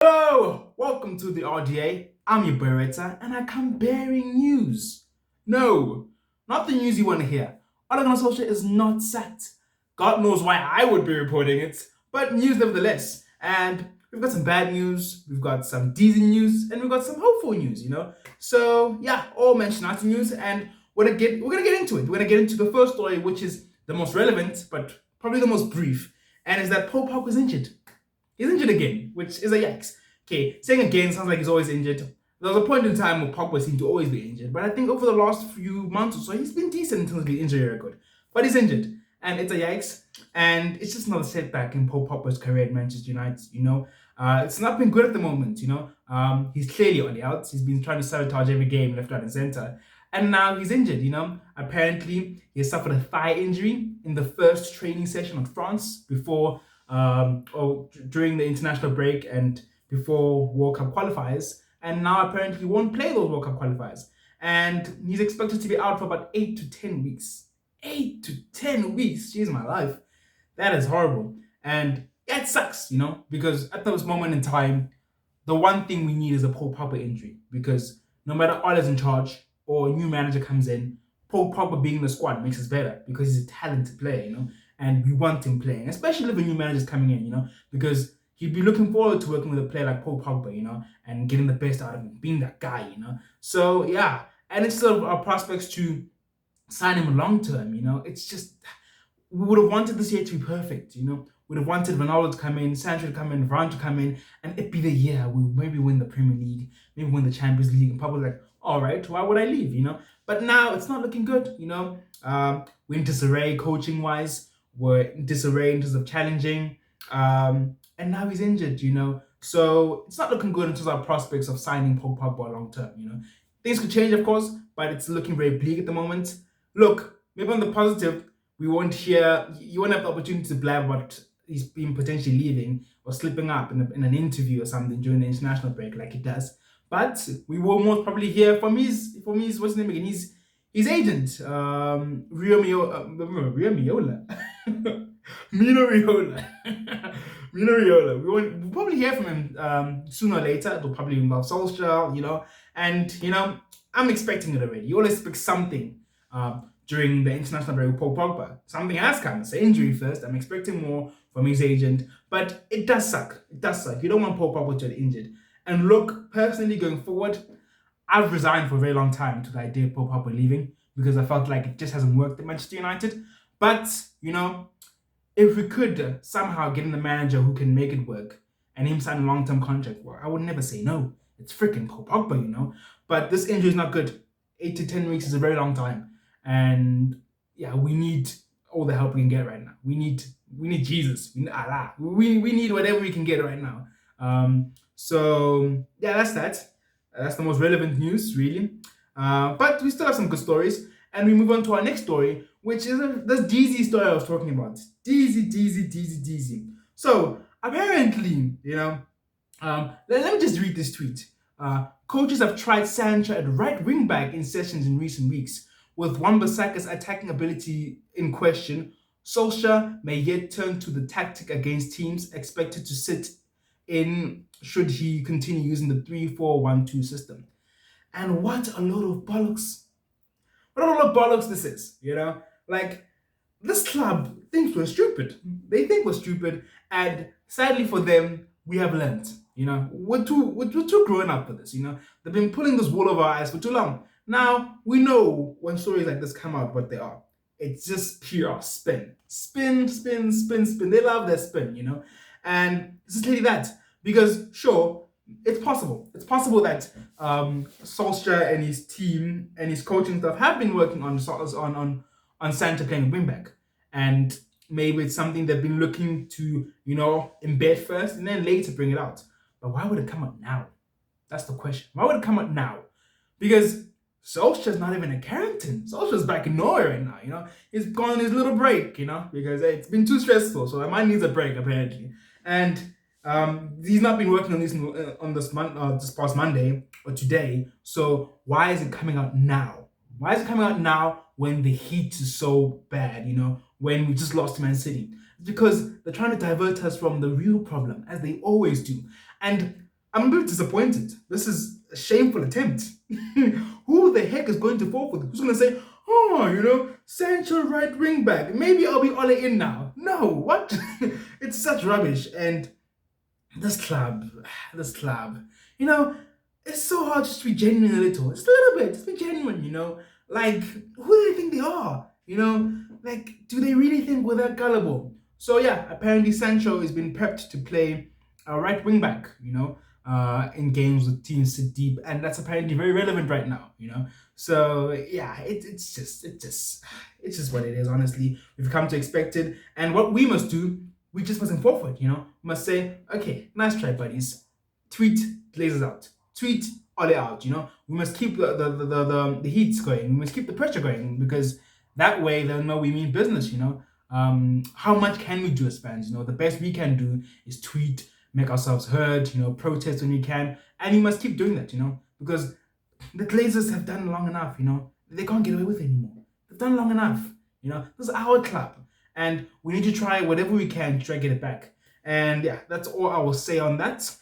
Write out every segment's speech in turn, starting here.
Hello, welcome to the RDA. I'm your boy Retha, and I come bearing news. No, not the news you want to hear. Ole Gunnar Solskjaer is not sacked. God knows why I would be reporting it, but news nevertheless. And we've got some bad news, we've got some decent news, and we've got some hopeful news. So yeah, all Manchester United news, and we're gonna get into it. We're gonna get into the first story, which is the most relevant, but probably the most brief, and is that Paul Pogba was injured. He's injured again, which is a yikes. Okay, saying again sounds like he's always injured. There was a point in time where Pogba seemed to always be injured, but I think over the last few months or so, he's been decent in terms of the injury record. But he's injured, and it's a yikes. And it's just another setback in Paul Pogba's career at Manchester United. It's not been good at the moment. He's clearly on the outs. He's been trying to sabotage every game left, right, and center. And now he's injured. Apparently, he suffered a thigh injury in the first training session of France before or during the international break and before World Cup qualifiers, and now apparently he won't play those World Cup qualifiers, and he's expected to be out for about 8 to 10 weeks. 8 to 10 weeks, jeez, my life, that is horrible, and that sucks, because at this moment in time, the one thing we need is a Paul Pogba injury, because no matter Ole's in charge or a new manager comes in, Paul Pogba being in the squad makes us better because he's a talented player, and we want him playing, especially if a new manager's coming in, because he'd be looking forward to working with a player like Paul Pogba, and getting the best out of him, being that guy. So yeah, and it's sort of our prospects to sign him long term. It's just we would have wanted this year to be perfect. We'd have wanted Ronaldo to come in, Sancho to come in, Varane to come in, and it'd be the year we maybe win the Premier League, maybe win the Champions League, and probably like, all right, why would I leave? But now it's not looking good. We're in disarray coaching wise. We're in disarray in terms of challenging. And now he's injured. So it's not looking good in terms of our prospects of signing Paul Pogba long term. Things could change, of course, but it's looking very bleak at the moment. Look, maybe on the positive, you won't have the opportunity to blab about he's been potentially leaving or slipping up in an interview or something during the international break like he does. But we will most probably hear from his what's his name again? His agent, Rio Miola. Mino Riola. Mino Riola. We'll probably hear from him sooner or later. It'll probably involve Solskjaer, and I'm expecting it already. You always expect something during the international break with Paul Pogba. Something has come. It's an injury first. I'm expecting more from his agent, but it does suck. It does suck. You don't want Paul Pogba to get injured. And look, personally, going forward, I've resigned for a very long time to the idea of Paul Pogba leaving because I felt like it just hasn't worked at Manchester United. But if we could somehow get in the manager who can make it work and him sign a long-term contract, well, I would never say no. It's freaking Paul Pogba. But this injury is not good. 8 to 10 weeks is a very long time, and yeah, we need all the help we can get right now. We need Jesus. We need Allah. We need whatever we can get right now. So yeah, that's that. That's the most relevant news, really. But we still have some good stories, and we move on to our next story, which is this DZ story I was talking about. DZ. So apparently, let me just read this tweet. Coaches have tried Sancho at right wing back in sessions in recent weeks. With Wan-Bissaka's attacking ability in question, Solskjaer may yet turn to the tactic against teams expected to sit in should he continue using the 3-4-1-2 system. And what a load of bollocks. What a load of bollocks this is. Like, this club thinks we're stupid. They think we're stupid, and sadly for them, we have learned. We're too grown up for this. They've been pulling this wool over our eyes for too long. Now we know when stories like this come out what they are. It's just pure spin. Spin. They love their spin. And it's clearly that because sure, it's possible. It's possible that Solskjaer and his team and his coaching staff have been working on Santa playing wingback, and maybe it's something they've been looking to embed first and then later bring it out. But why would it come out now? That's the question. Why would it come out now? Because Solskjaer's not even at Carrington. Solskjaer's back in Norway right now. He's gone on his little break. Because it's been too stressful. So my mind needs a break apparently, and he's not been working on this past Monday or today. So why is it coming out now? Why is it coming out now when the heat is so bad? When we just lost to Man City? It's because they're trying to divert us from the real problem, as they always do. And I'm a bit disappointed. This is a shameful attempt. Who the heck is going to fall for this? Who's going to say, oh, Sancho right wing back. Maybe I'll be all in now. No, what? It's such rubbish. And this club, this club, you know, it's so hard just to be genuine a little. Just a little bit. Just be genuine. Like, who do they think they are? Like, do they really think we're that gullible? So, yeah, apparently Sancho has been prepped to play a right wing back, in games with teams sit deep. And that's apparently very relevant right now. So, yeah, it's just what it is, honestly. We've come to expect it. And what we must do, we just mustn't fall for it. We must say, okay, nice try, buddies. Tweet Glazers out. Tweet Ole out. We must keep the heats going. We must keep the pressure going because that way they'll know we mean business. How much can we do as fans? The best we can do is tweet, make ourselves heard. Protest when we can, and we must keep doing that. Because the Glazers have done long enough. They can't get away with it anymore. They've done long enough. This is our club, and we need to try whatever we can to try to get it back. And yeah, that's all I will say on that.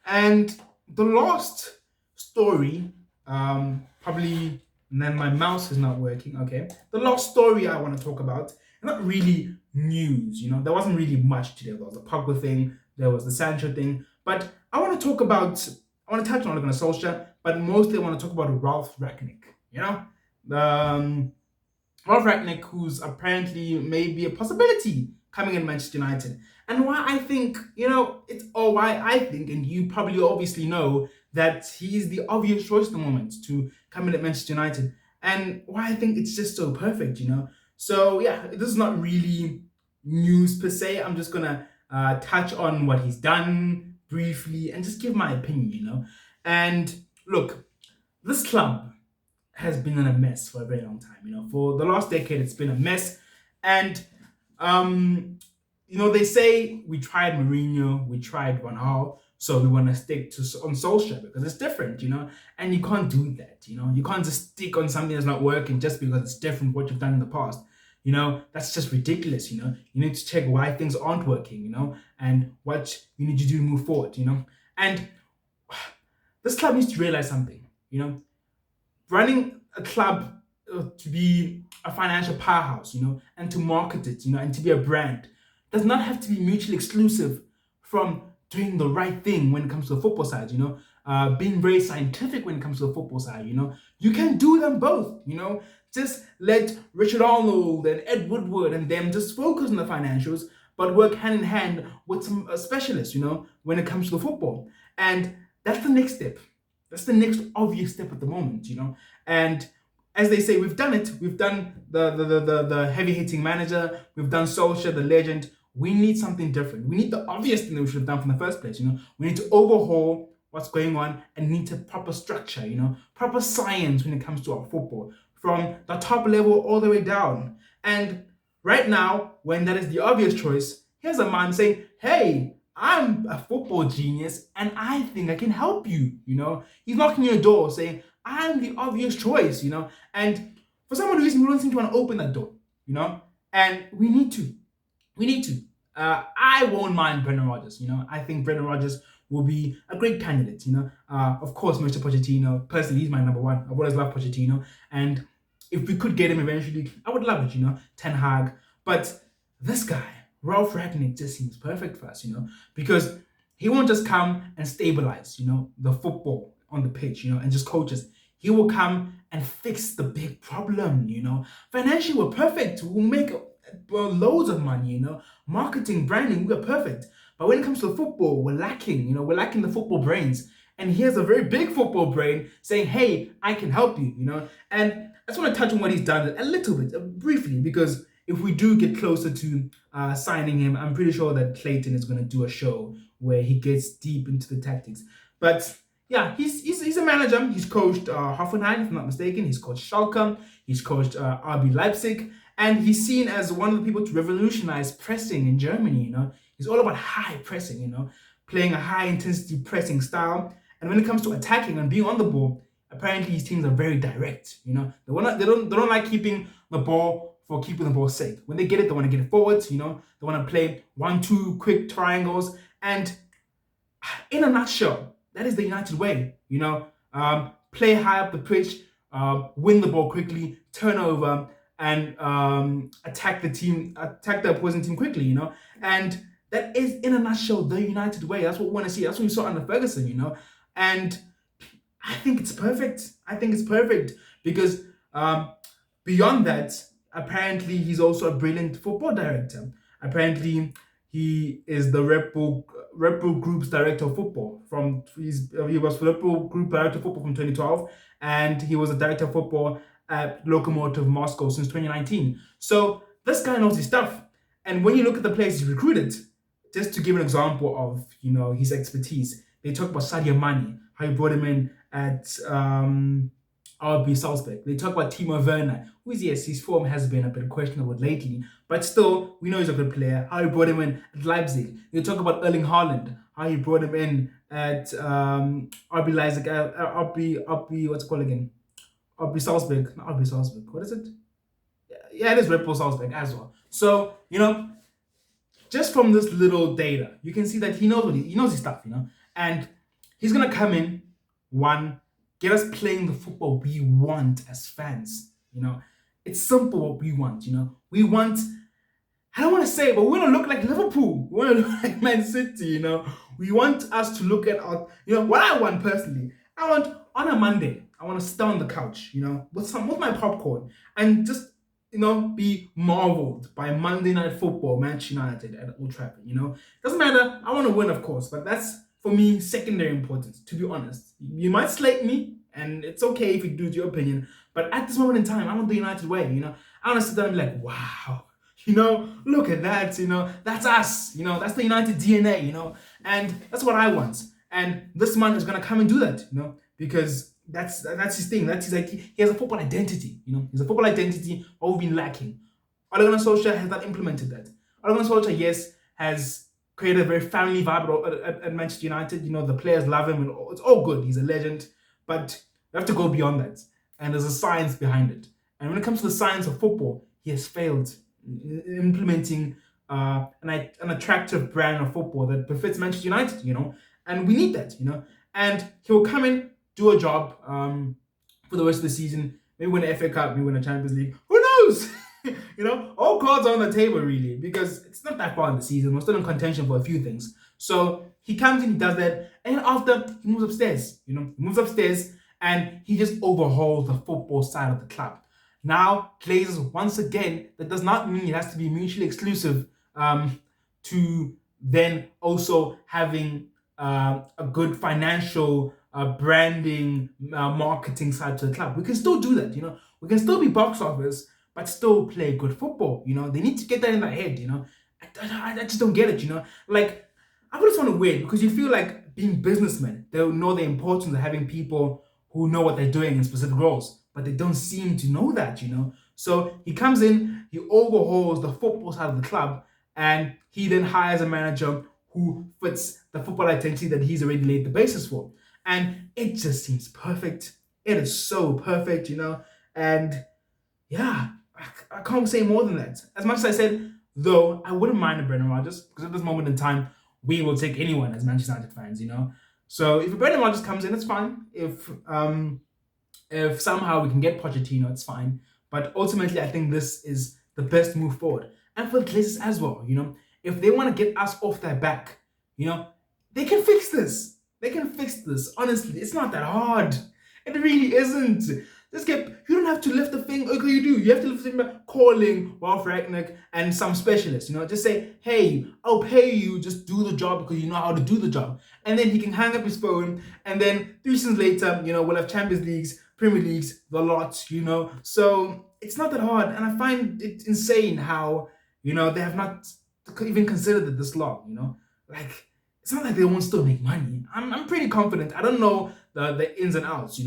And the last story, probably, and then my mouse is not working. Okay, the last story I want to talk about, not really news. There wasn't really much today. There was the Pogba thing, there was the Sancho thing, but I want to touch on Ole Gunnar Solskjaer, but mostly I want to talk about Ralf Rangnick. Ralf Rangnick, who's apparently maybe a possibility coming in Manchester United. And why I think, and you probably obviously know that he's the obvious choice at the moment to come in at Manchester United. And why I think it's just so perfect. So yeah, this is not really news per se. I'm just gonna touch on what he's done briefly and just give my opinion. And look, this club has been in a mess for a very long time. For the last decade, it's been a mess. And, they say we tried Mourinho, we tried Van Gaal, so we want to stick on Solskjaer because it's different, and you can't do that, You can't just stick on something that's not working just because it's different what you've done in the past. That's just ridiculous, You need to check why things aren't working, and what you need to do to move forward, And this club needs to realize something, running a club to be a financial powerhouse, and to market it, and to be a brand does not have to be mutually exclusive from doing the right thing when it comes to the football side, being very scientific when it comes to the football side, You can do them both, Just let Richard Arnold and Ed Woodward and them just focus on the financials, but work hand in hand with some specialists, when it comes to the football. And that's the next step. That's the next obvious step at the moment, And as they say, we've done it. We've done the heavy hitting manager. We've done Solskjaer, the legend. We need something different. We need the obvious thing that we should have done from the first place. We need to overhaul what's going on and need to proper structure. Proper science when it comes to our football, from the top level all the way down. And right now, when that is the obvious choice, here's a man saying, "Hey, I'm a football genius and I think I can help you." He's knocking your door saying, "I'm the obvious choice." And for some reason, we don't seem to want to open that door. And we need to. I won't mind Brendan Rodgers. I think Brendan Rodgers will be a great candidate. Of course, Mr. Pochettino. Personally, he's my number one. I've always loved Pochettino, and if we could get him eventually, I would love it. Ten Hag, but this guy, Ralf Rangnick, just seems perfect for us. Because he won't just come and stabilize, the football on the pitch, and just coach us. He will come and fix the big problem. Financially, we're perfect. We'll make loads of money. Marketing, branding, we're perfect. But when it comes to football, we're lacking. We're lacking the football brains. And here's a very big football brain saying, "Hey, I can help you." And I just want to touch on what he's done a little bit, briefly, because if we do get closer to signing him, I'm pretty sure that Clayton is going to do a show where he gets deep into the tactics. But yeah, he's a manager. He's coached Hoffenheim, if I'm not mistaken. He's coached Schalke. He's coached RB Leipzig. And he's seen as one of the people to revolutionize pressing in Germany. He's all about high pressing, playing a high intensity pressing style. And when it comes to attacking and being on the ball, apparently his teams are very direct. They don't like keeping the ball for keeping the ball's sake. When they get it, they want to get it forwards. They want to play 1-2 quick triangles. And in a nutshell, that is the United way. Play high up the pitch, win the ball quickly, turn over, and attack the opposing team quickly. And that is, in a nutshell, the United way. That's what we want to see. That's what we saw under Ferguson. And I think it's perfect. I think it's perfect because beyond that, apparently he's also a brilliant football director. Apparently, he is the Red Bull Group's director of football. He was Red Bull Group director of football from 2012, and he was a director of football at Lokomotiv Moscow since 2019. So this guy knows his stuff. And when you look at the players he recruited, just to give an example of his expertise, they talk about Sadio Mane, how he brought him in at RB Salzburg. They talk about Timo Werner, who is, yes, his form has been a bit questionable lately, but still, we know he's a good player. How he brought him in at Leipzig. They talk about Erling Haaland, how he brought him in at RB Leipzig, what's it called again? RB Salzburg, not RB Salzburg. What is it? Yeah, it is Red Bull Salzburg as well. So, just from this little data, you can see that he knows his stuff, and he's gonna come in, one, get us playing the football we want as fans. It's simple what we want. We want. I don't want to say it, but we want to look like Liverpool. We want to look like Man City. We want us to look at our. What I want personally. I want on a Monday. I want to sit on the couch. With my popcorn and just be marveled by Monday Night Football, Manchester United at Old Trafford. Doesn't matter. I want to win, of course, but that's for me secondary importance. To be honest, you might slate me, and it's okay if you do your opinion. But at this moment in time, I want the United way. I want to sit down and be like, wow, look at that. That's us. That's the United DNA. And that's what I want. And this man is gonna come and do that. Because that's his thing. That's his idea. He has a football identity. He's a football identity. What we've been lacking. Ole Gunnar Solskjaer has not implemented that. Ole Gunnar Solskjaer, yes, has created a very family vibe at Manchester United. The players love him, and it's all good. He's a legend, but we have to go beyond that. And there's a science behind it. And when it comes to the science of football, he has failed in implementing an attractive brand of football that befits Manchester United. And we need that. And he'll come in, do a job for the rest of the season. Maybe win the FA Cup, maybe win the Champions League. Who knows? All cards are on the table, really, because it's not that far in the season. We're still in contention for a few things. So he comes in, he does that, and after he moves upstairs. He moves upstairs and he just overhauls the football side of the club. Now, Glazers, once again, that does not mean it has to be mutually exclusive to then also having a good financial branding, marketing side to the club. We can still do that. We can still be box office, but still play good football. They need to get that in their head. I just don't get it. Like, I would just want to win because you feel like being businessmen, they'll know the importance of having people who know what they're doing in specific roles, but they don't seem to know that. So he comes in, he overhauls the football side of the club, and he then hires a manager who fits the football identity that he's already laid the basis for. And it just seems perfect. It is so perfect, and yeah, I can't say more than that. As much as I said, though, I wouldn't mind a Brendan Rodgers, because at this moment in time, we will take anyone as Manchester United fans, So if a Brendan Rodgers comes in, it's fine. If somehow we can get Pochettino, it's fine. But ultimately, I think this is the best move forward. And for the Glazers as well, if they want to get us off their back, they can fix this. They can fix this. Honestly, it's not that hard. It really isn't. You don't have to lift a finger. Okay, you do. You have to lift a finger calling Ralf Rangnick and some specialists. Just say, hey, I'll pay you. Just do the job because you know how to do the job. And then he can hang up his phone. And then 3 seasons later, we'll have Champions Leagues, Premier Leagues, the lot, So it's not that hard. And I find it insane how, they have not even considered it this long, Like, it's not like they won't still make money. I'm pretty confident. I don't know the ins and outs,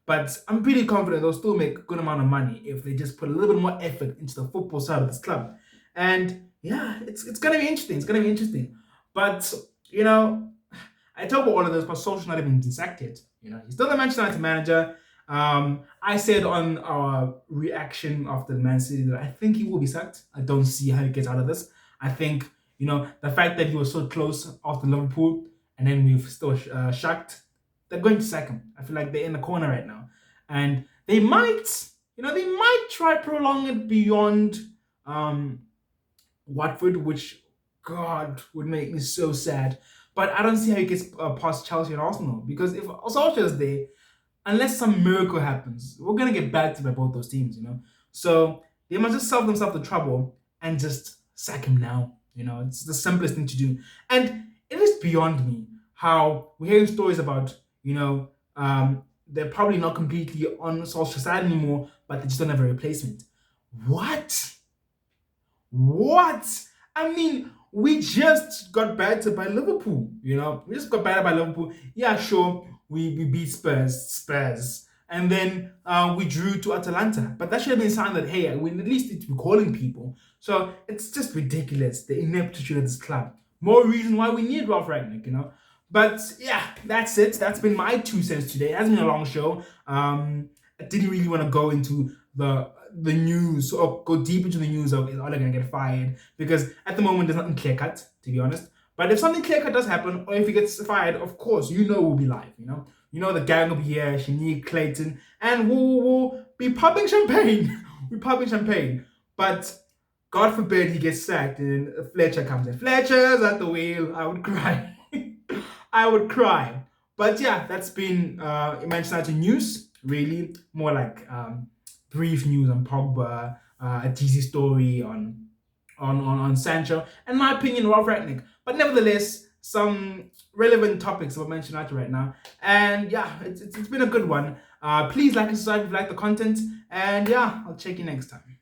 but I'm pretty confident they'll still make a good amount of money if they just put a little bit more effort into the football side of this club. And yeah, it's gonna be interesting. It's gonna be interesting. But I talk about all of this, but Solskjaer's not even been sacked yet. He's still the Manchester United manager. I said on our reaction after the Man City that I think he will be sacked. I don't see how he gets out of this. I think the fact that he was so close after Liverpool, and then we've still shocked. they're going to sack him. I feel like they're in the corner right now, and they might, they might try prolong it beyond um, Watford, which God would make me so sad. But I don't see how he gets past Chelsea and Arsenal because if Solskjaer's there, unless some miracle happens, we're gonna get battered by both those teams. So they must just solve themselves the trouble and just sack him now. It's the simplest thing to do. And it is beyond me how we're hearing stories about, they're probably not completely on Solskjaer's side anymore, but they just don't have a replacement. What? What? I mean, we just got battered by Liverpool. We just got battered by Liverpool. Yeah, sure, we beat Spurs, and then we drew to Atalanta. But that should have been a sign that hey, we at least need to be calling people. So it's just ridiculous the ineptitude of this club. More reason why we need Ralf Rangnick. But yeah, that's it. That's been my 2 cents today. It hasn't been a long show. I didn't really want to go into the news or go deep into the news of is Ole gonna get fired because at the moment there's nothing clear cut, to be honest. But if something clear cut does happen, or if he gets fired, of course, we'll be live. The gang will be here, Shanique, Clayton, and we'll be popping champagne. We're popping champagne. But God forbid he gets sacked and Fletcher comes in. Fletcher's at the wheel. I would cry. I would cry. But yeah, that's been Manchester United news. Really, more like brief news on Pogba, a teasy story on Sancho, and my opinion, Ralf Rangnick. But nevertheless, some relevant topics about Manchester United right now. And yeah, it's been a good one. Please like and subscribe if you like the content. And yeah, I'll check you next time.